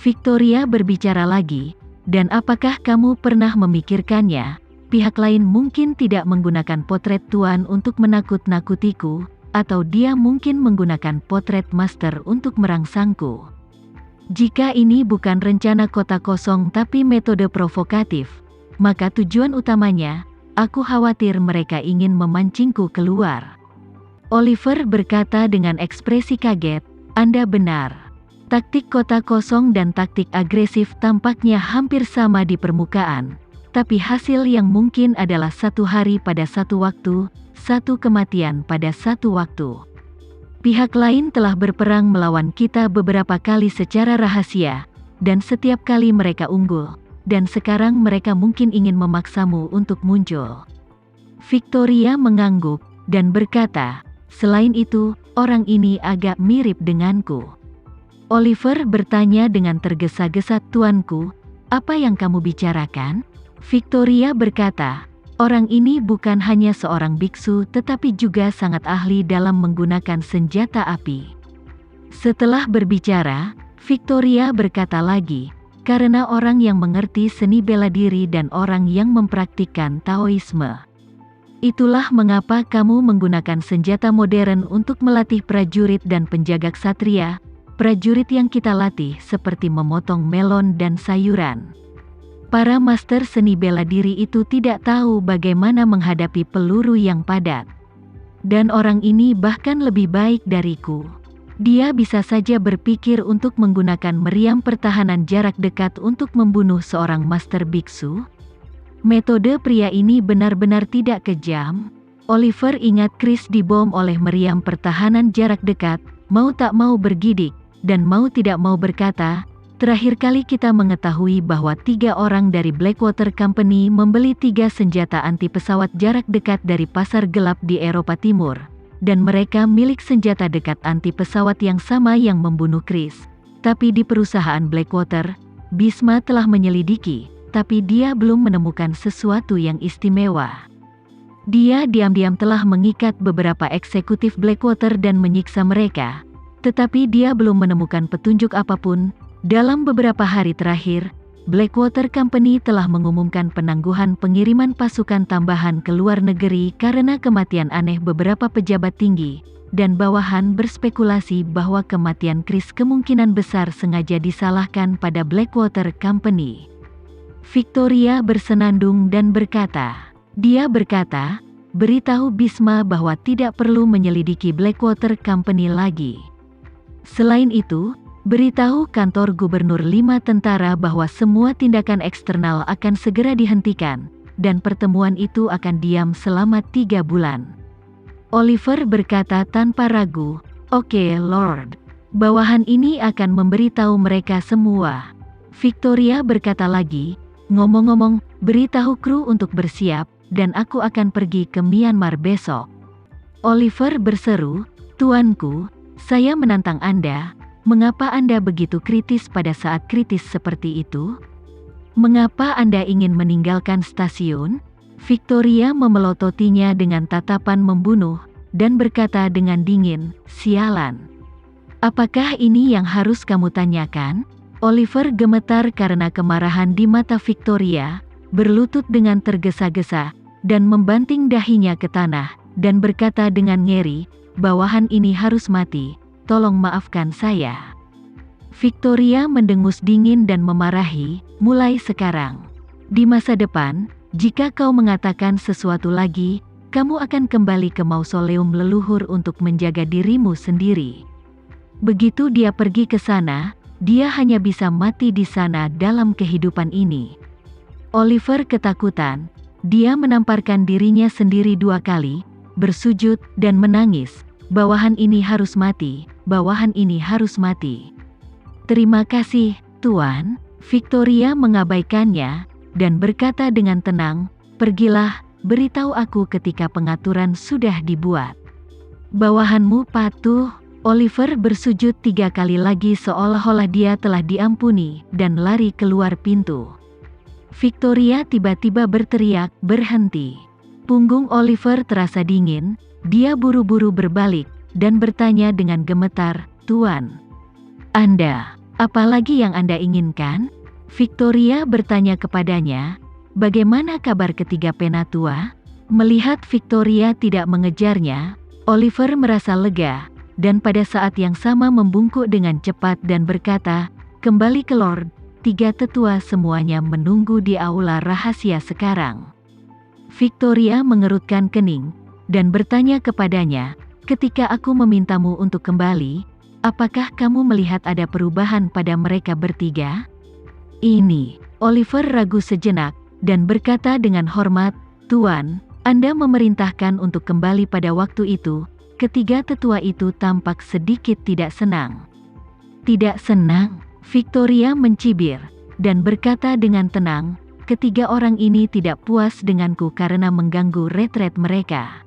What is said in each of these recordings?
Victoria berbicara lagi, dan apakah kamu pernah memikirkannya? Pihak lain mungkin tidak menggunakan potret Tuan untuk menakut-nakutiku, atau dia mungkin menggunakan potret Master untuk merangsangku. Jika ini bukan rencana kota kosong tapi metode provokatif, maka tujuan utamanya, aku khawatir mereka ingin memancingku keluar. Oliver berkata dengan ekspresi kaget, Anda benar. Taktik kota kosong dan taktik agresif tampaknya hampir sama di permukaan. Tapi hasil yang mungkin adalah satu hari pada satu waktu, satu kematian pada satu waktu. Pihak lain telah berperang melawan kita beberapa kali secara rahasia, dan setiap kali mereka unggul, dan sekarang mereka mungkin ingin memaksamu untuk muncul. Victoria mengangguk, dan berkata, selain itu, orang ini agak mirip denganku. Oliver bertanya dengan tergesa-gesa, Tuanku, apa yang kamu bicarakan? Victoria berkata, orang ini bukan hanya seorang biksu tetapi juga sangat ahli dalam menggunakan senjata api. Setelah berbicara, Victoria berkata lagi, karena orang yang mengerti seni bela diri dan orang yang mempraktikkan Taoisme. Itulah mengapa kamu menggunakan senjata modern untuk melatih prajurit dan penjaga ksatria, prajurit yang kita latih seperti memotong melon dan sayuran. Para master seni bela diri itu tidak tahu bagaimana menghadapi peluru yang padat. Dan orang ini bahkan lebih baik dariku. Dia bisa saja berpikir untuk menggunakan meriam pertahanan jarak dekat untuk membunuh seorang master biksu. Metode pria ini benar-benar tidak kejam. Oliver ingat Chris dibom oleh meriam pertahanan jarak dekat, mau tak mau bergidik, dan mau tidak mau berkata, terakhir kali kita mengetahui bahwa 3 orang dari Blackwater Company membeli 3 senjata anti pesawat jarak dekat dari pasar gelap di Eropa Timur, dan mereka milik senjata dekat anti pesawat yang sama yang membunuh Chris. Tapi di perusahaan Blackwater, Bisma telah menyelidiki, tapi dia belum menemukan sesuatu yang istimewa. Dia diam-diam telah mengikat beberapa eksekutif Blackwater dan menyiksa mereka, tetapi dia belum menemukan petunjuk apapun. Dalam beberapa hari terakhir, Blackwater Company telah mengumumkan penangguhan pengiriman pasukan tambahan ke luar negeri karena kematian aneh beberapa pejabat tinggi, dan bawahan berspekulasi bahwa kematian Chris kemungkinan besar sengaja disalahkan pada Blackwater Company. Victoria bersenandung dan berkata, dia berkata, beritahu Bisma bahwa tidak perlu menyelidiki Blackwater Company lagi. Selain itu, beritahu kantor gubernur 5 tentara bahwa semua tindakan eksternal akan segera dihentikan, dan pertemuan itu akan diam selama 3 bulan. Oliver berkata tanpa ragu, Oke, Lord. Bawahan ini akan memberitahu mereka semua. Victoria berkata lagi, ngomong-ngomong, beritahu kru untuk bersiap, dan aku akan pergi ke Myanmar besok. Oliver berseru, Tuanku, saya menantang Anda. Mengapa Anda begitu kritis pada saat kritis seperti itu? Mengapa Anda ingin meninggalkan stasiun? Victoria memelototinya dengan tatapan membunuh, dan berkata dengan dingin, sialan. Apakah ini yang harus kamu tanyakan? Oliver gemetar karena kemarahan di mata Victoria, berlutut dengan tergesa-gesa, dan membanting dahinya ke tanah, dan berkata dengan ngeri, bawahan ini harus mati. Tolong maafkan saya. Victoria mendengus dingin dan memarahi, mulai sekarang. Di masa depan, jika kau mengatakan sesuatu lagi, kamu akan kembali ke mausoleum leluhur untuk menjaga dirimu sendiri. Begitu dia pergi ke sana, dia hanya bisa mati di sana dalam kehidupan ini. Oliver ketakutan, dia menamparkan dirinya sendiri 2 kali, bersujud dan menangis, bawahan ini harus mati. Bawahan ini harus mati. Terima kasih, Tuan. Victoria mengabaikannya, dan berkata dengan tenang, pergilah, beritahu aku ketika pengaturan sudah dibuat. Bawahanmu patuh. Oliver bersujud 3 kali lagi seolah-olah dia telah diampuni, dan lari keluar pintu. Victoria tiba-tiba berteriak, berhenti. Punggung Oliver terasa dingin, dia buru-buru berbalik, dan bertanya dengan gemetar, Tuan, Anda Apalagi yang Anda inginkan? Victoria bertanya kepadanya, bagaimana kabar ketiga penatua? Melihat Victoria tidak mengejarnya, Oliver merasa lega, dan pada saat yang sama membungkuk dengan cepat dan berkata, kembali ke Lord. Tiga tetua semuanya menunggu di aula rahasia sekarang. Victoria mengerutkan kening, dan bertanya kepadanya, ketika aku memintamu untuk kembali, apakah kamu melihat ada perubahan pada mereka bertiga? Ini, Oliver ragu sejenak, dan berkata dengan hormat, Tuan, Anda memerintahkan untuk kembali pada waktu itu. Ketiga tetua itu tampak sedikit tidak senang. Tidak senang? Victoria mencibir, dan berkata dengan tenang, ketiga orang ini tidak puas denganku karena mengganggu retret mereka.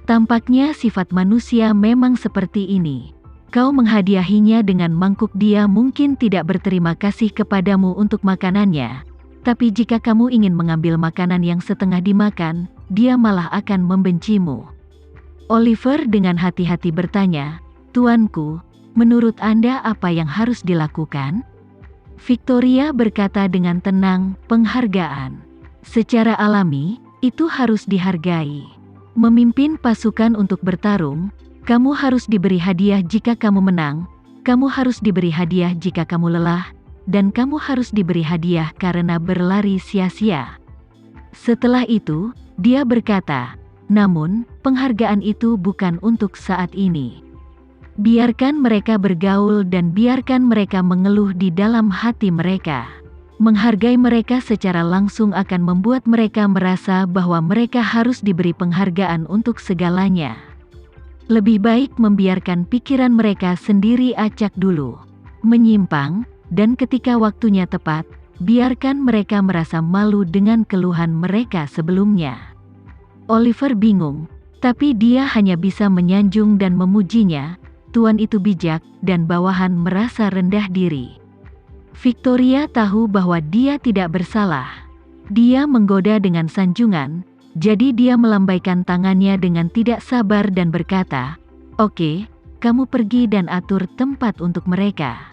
Tampaknya sifat manusia memang seperti ini. Kau menghadiahinya dengan mangkuk, dia mungkin tidak berterima kasih kepadamu untuk makanannya. Tapi jika kamu ingin mengambil makanan yang setengah dimakan, dia malah akan membencimu. Oliver dengan hati-hati bertanya, Tuanku, menurut Anda apa yang harus dilakukan? Victoria berkata dengan tenang, penghargaan. Secara alami, itu harus dihargai. Memimpin pasukan untuk bertarung, kamu harus diberi hadiah jika kamu menang, kamu harus diberi hadiah jika kamu lelah, dan kamu harus diberi hadiah karena berlari sia-sia. Setelah itu, dia berkata, namun, penghargaan itu bukan untuk saat ini. Biarkan mereka bergaul dan biarkan mereka mengeluh di dalam hati mereka. Menghargai mereka secara langsung akan membuat mereka merasa bahwa mereka harus diberi penghargaan untuk segalanya. Lebih baik membiarkan pikiran mereka sendiri acak dulu, menyimpang, dan ketika waktunya tepat, biarkan mereka merasa malu dengan keluhan mereka sebelumnya. Oliver bingung, tapi dia hanya bisa menyanjung dan memujinya. Tuan itu bijak, dan bawahan merasa rendah diri. Victoria tahu bahwa dia tidak bersalah. Dia menggoda dengan sanjungan, jadi dia melambaikan tangannya dengan tidak sabar dan berkata, Oke, kamu pergi dan atur tempat untuk mereka.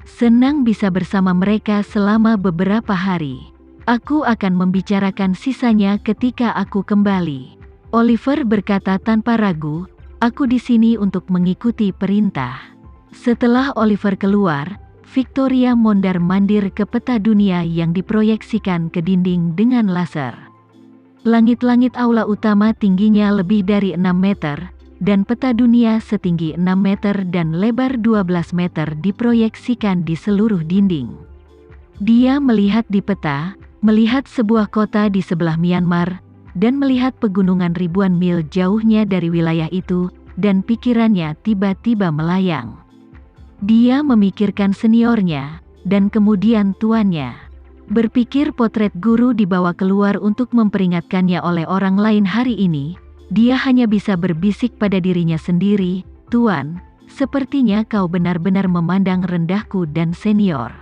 Senang bisa bersama mereka selama beberapa hari. Aku akan membicarakan sisanya ketika aku kembali. Oliver berkata tanpa ragu, Aku di sini untuk mengikuti perintah. Setelah Oliver keluar, Victoria mondar-mandir ke peta dunia yang diproyeksikan ke dinding dengan laser. Langit-langit aula utama tingginya lebih dari 6 meter, dan peta dunia setinggi 6 meter dan lebar 12 meter diproyeksikan di seluruh dinding. Dia melihat di peta, melihat sebuah kota di sebelah Myanmar, dan melihat pegunungan ribuan mil jauhnya dari wilayah itu, dan pikirannya tiba-tiba melayang. Dia memikirkan seniornya, dan kemudian tuannya. Berpikir potret guru dibawa keluar untuk memperingatkannya oleh orang lain hari ini, dia hanya bisa berbisik pada dirinya sendiri, Tuan, sepertinya kau benar-benar memandang rendahku dan senior.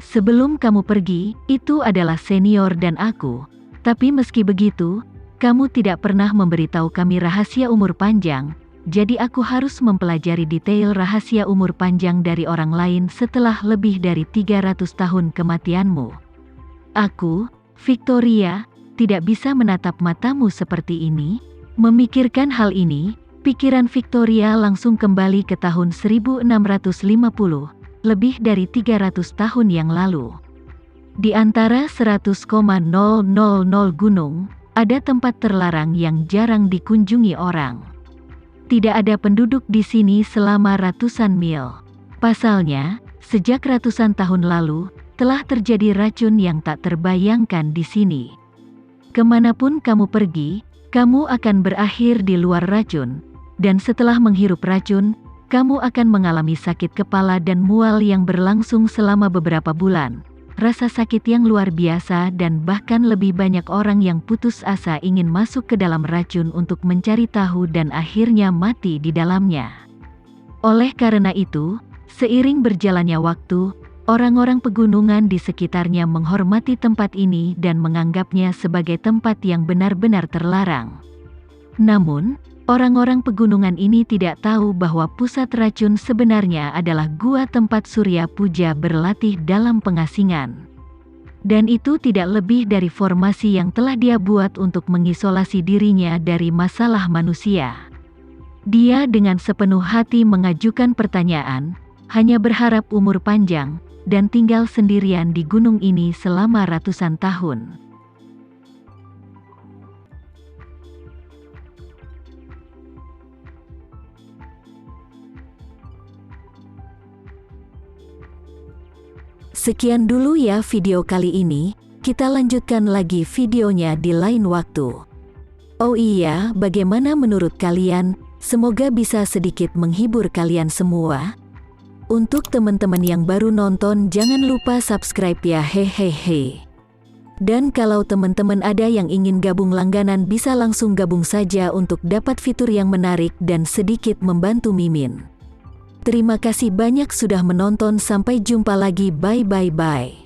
Sebelum kamu pergi, itu adalah senior dan aku. Tapi meski begitu, kamu tidak pernah memberitahu kami rahasia umur panjang, jadi aku harus mempelajari detail rahasia umur panjang dari orang lain setelah lebih dari 300 tahun kematianmu. Aku, Victoria, tidak bisa menatap matamu seperti ini. Memikirkan hal ini, pikiran Victoria langsung kembali ke tahun 1650, lebih dari 300 tahun yang lalu. Di antara 100,000 gunung, ada tempat terlarang yang jarang dikunjungi orang. Tidak ada penduduk di sini selama ratusan mil. Pasalnya, sejak ratusan tahun lalu, telah terjadi racun yang tak terbayangkan di sini. Kemanapun kamu pergi, kamu akan berakhir di luar racun, dan setelah menghirup racun, kamu akan mengalami sakit kepala dan mual yang berlangsung selama beberapa bulan. Rasa sakit yang luar biasa dan bahkan lebih banyak orang yang putus asa ingin masuk ke dalam racun untuk mencari tahu dan akhirnya mati di dalamnya. Oleh karena itu, seiring berjalannya waktu, orang-orang pegunungan di sekitarnya menghormati tempat ini dan menganggapnya sebagai tempat yang benar-benar terlarang. Namun, Orang-orang pegunungan ini tidak tahu bahwa pusat racun sebenarnya adalah gua tempat Surya Puja berlatih dalam pengasingan. Dan itu tidak lebih dari formasi yang telah dia buat untuk mengisolasi dirinya dari masalah manusia. Dia dengan sepenuh hati mengajukan pertanyaan, hanya berharap umur panjang, dan tinggal sendirian di gunung ini selama ratusan tahun. Sekian dulu ya video kali ini, kita lanjutkan lagi videonya di lain waktu. Oh iya, bagaimana menurut kalian? Semoga bisa sedikit menghibur kalian semua. Untuk teman-teman yang baru nonton, jangan lupa subscribe ya, hehehe. Dan kalau teman-teman ada yang ingin gabung langganan, bisa langsung gabung saja untuk dapat fitur yang menarik dan sedikit membantu Mimin. Terima kasih banyak sudah menonton, sampai jumpa lagi, bye.